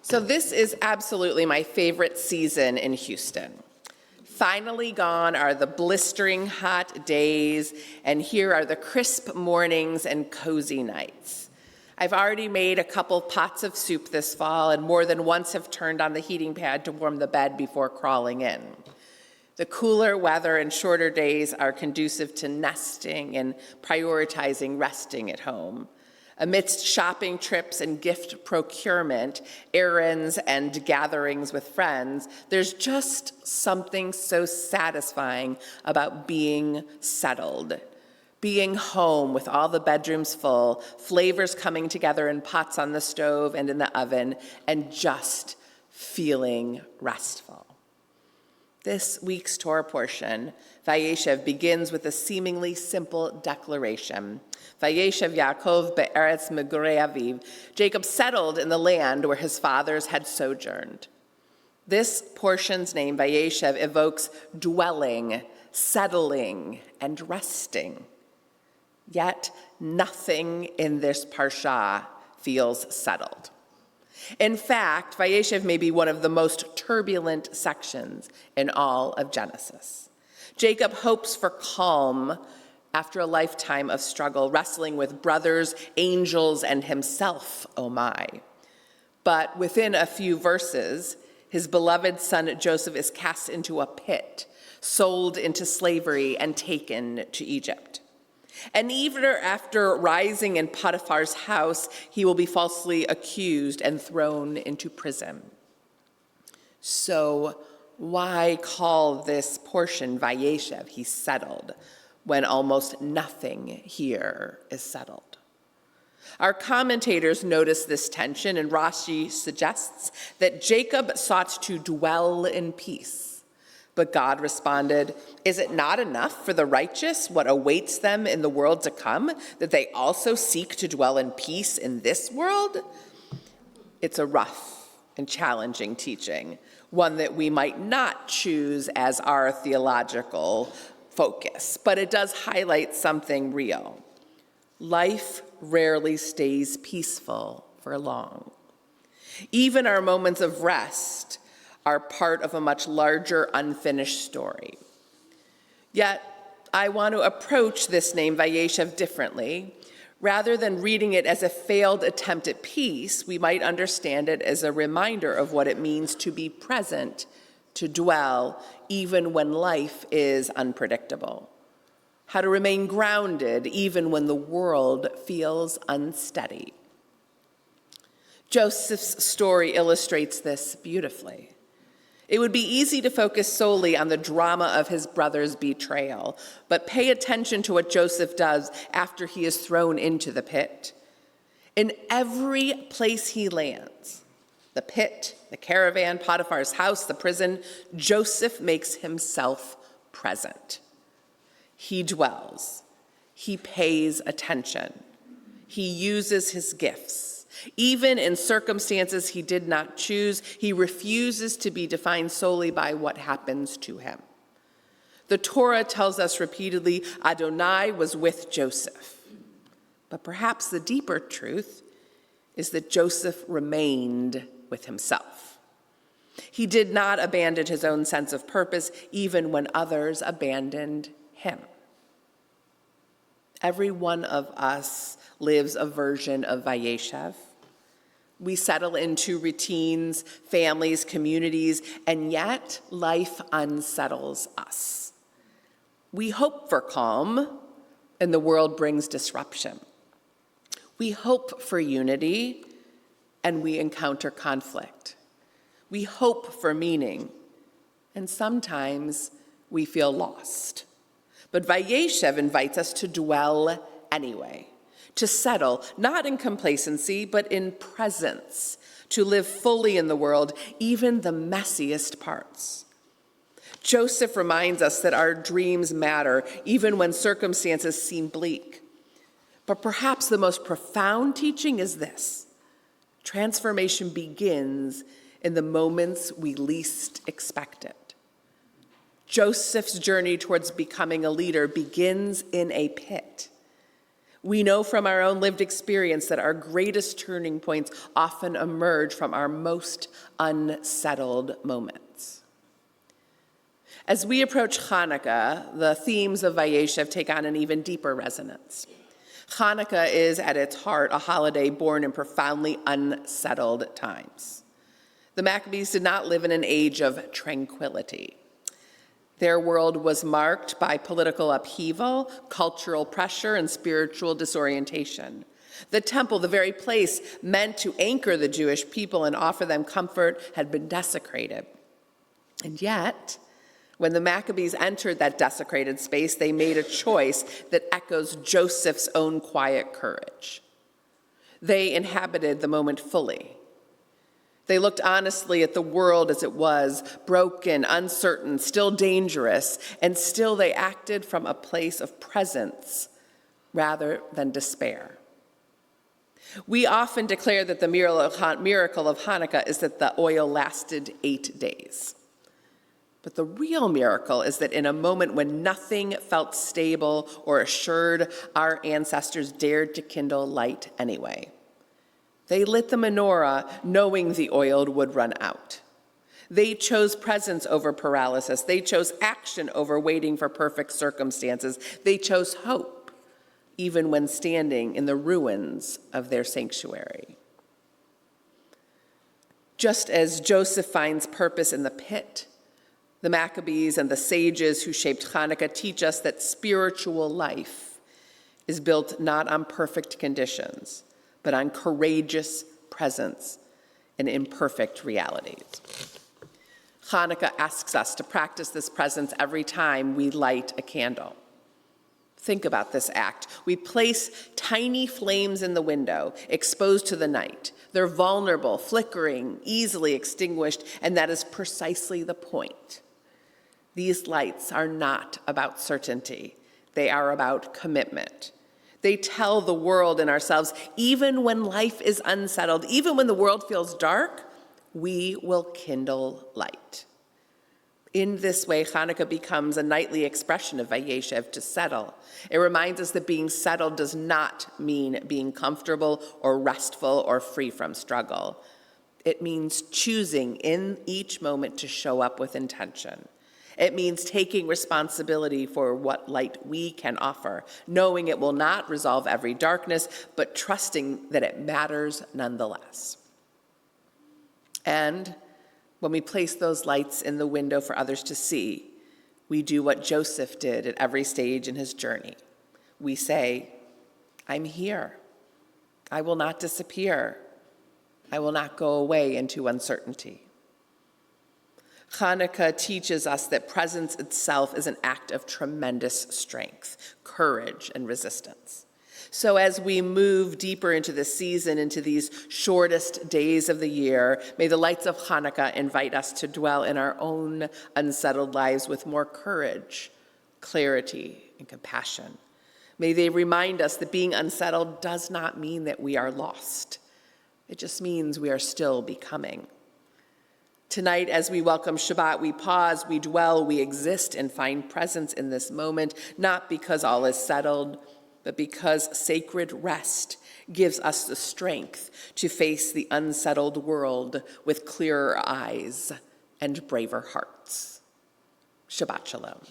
So this is absolutely my favorite season in Houston. Finally gone are the blistering hot days, and here are the crisp mornings and cozy nights. I've already made a couple pots of soup this fall and more than once have turned on the heating pad to warm the bed before crawling in. The cooler weather and shorter days are conducive to nesting and prioritizing resting at home. Amidst shopping trips and gift procurement, errands and gatherings with friends, there's just something so satisfying about being settled. Being home with all the bedrooms full, flavors coming together in pots on the stove and in the oven, and just feeling restful. This week's Torah portion, Vayeshev, begins with a seemingly simple declaration. Vayeshev Yaakov be'eretz megorei aviv. Jacob settled in the land where his fathers had sojourned. This portion's name, Vayeshev, evokes dwelling, settling, and resting. Yet nothing in this parsha feels settled. In fact, Vayeshev may be one of the most turbulent sections in all of Genesis. Jacob hopes for calm after a lifetime of struggle, wrestling with brothers, angels, and himself, oh my. But within a few verses, his beloved son Joseph is cast into a pit, sold into slavery, and taken to Egypt. And even after rising in Potiphar's house, he will be falsely accused and thrown into prison. So why call this portion Vayeshev? He's settled, when almost nothing here is settled. Our commentators notice this tension, and Rashi suggests that Jacob sought to dwell in peace. But God responded, "Is it not enough for the righteous what awaits them in the world to come, that they also seek to dwell in peace in this world?" It's a rough and challenging teaching, one that we might not choose as our theological focus, but it does highlight something real. Life rarely stays peaceful for long. Even our moments of rest are part of a much larger unfinished story. Yet, I want to approach this name, Vayeshev, differently. Rather than reading it as a failed attempt at peace, we might understand it as a reminder of what it means to be present, to dwell, even when life is unpredictable. How to remain grounded, even when the world feels unsteady. Joseph's story illustrates this beautifully. It would be easy to focus solely on the drama of his brother's betrayal, but pay attention to what Joseph does after he is thrown into the pit. In every place he lands, the pit, the caravan, Potiphar's house, the prison, Joseph makes himself present. He dwells. He pays attention. He uses his gifts. Even in circumstances he did not choose, he refuses to be defined solely by what happens to him. The Torah tells us repeatedly, Adonai was with Joseph. But perhaps the deeper truth is that Joseph remained with himself. He did not abandon his own sense of purpose, even when others abandoned him. Every one of us lives a version of Vayeshev. We settle into routines, families, communities, and yet life unsettles us. We hope for calm, and the world brings disruption. We hope for unity, and we encounter conflict. We hope for meaning, and sometimes we feel lost. But Vayeshev invites us to dwell anyway, to settle, not in complacency, but in presence, to live fully in the world, even the messiest parts. Joseph reminds us that our dreams matter, even when circumstances seem bleak. But perhaps the most profound teaching is this: transformation begins in the moments we least expect it. Joseph's journey towards becoming a leader begins in a pit. We know from our own lived experience that our greatest turning points often emerge from our most unsettled moments. As we approach Chanukah, the themes of Vayeshev take on an even deeper resonance. Chanukah is, at its heart, a holiday born in profoundly unsettled times. The Maccabees did not live in an age of tranquility. Their world was marked by political upheaval, cultural pressure, and spiritual disorientation. The temple, the very place meant to anchor the Jewish people and offer them comfort, had been desecrated. And yet, when the Maccabees entered that desecrated space, they made a choice that echoes Joseph's own quiet courage. They inhabited the moment fully. They looked honestly at the world as it was, broken, uncertain, still dangerous, and still they acted from a place of presence rather than despair. We often declare that the miracle of Hanukkah is that the oil lasted 8 days. But the real miracle is that in a moment when nothing felt stable or assured, our ancestors dared to kindle light anyway. They lit the menorah knowing the oil would run out. They chose presence over paralysis. They chose action over waiting for perfect circumstances. They chose hope, even when standing in the ruins of their sanctuary. Just as Joseph finds purpose in the pit, the Maccabees and the sages who shaped Chanukah teach us that spiritual life is built not on perfect conditions, but on courageous presence and imperfect realities. Chanukah asks us to practice this presence every time we light a candle. Think about this act. We place tiny flames in the window, exposed to the night. They're vulnerable, flickering, easily extinguished, and that is precisely the point. These lights are not about certainty. They are about commitment. They tell the world and ourselves, even when life is unsettled, even when the world feels dark, we will kindle light. In this way, Chanukah becomes a nightly expression of Vayeshev, to settle. It reminds us that being settled does not mean being comfortable or restful or free from struggle. It means choosing in each moment to show up with intention. It means taking responsibility for what light we can offer, knowing it will not resolve every darkness, but trusting that it matters nonetheless. And when we place those lights in the window for others to see, we do what Joseph did at every stage in his journey. We say, I'm here. I will not disappear. I will not go away into uncertainty. Chanukah teaches us that presence itself is an act of tremendous strength, courage, and resistance. So as we move deeper into the season, into these shortest days of the year, may the lights of Chanukah invite us to dwell in our own unsettled lives with more courage, clarity, and compassion. May they remind us that being unsettled does not mean that we are lost. It just means we are still becoming. Tonight, as we welcome Shabbat, we pause, we dwell, we exist, and find presence in this moment, not because all is settled, but because sacred rest gives us the strength to face the unsettled world with clearer eyes and braver hearts. Shabbat Shalom.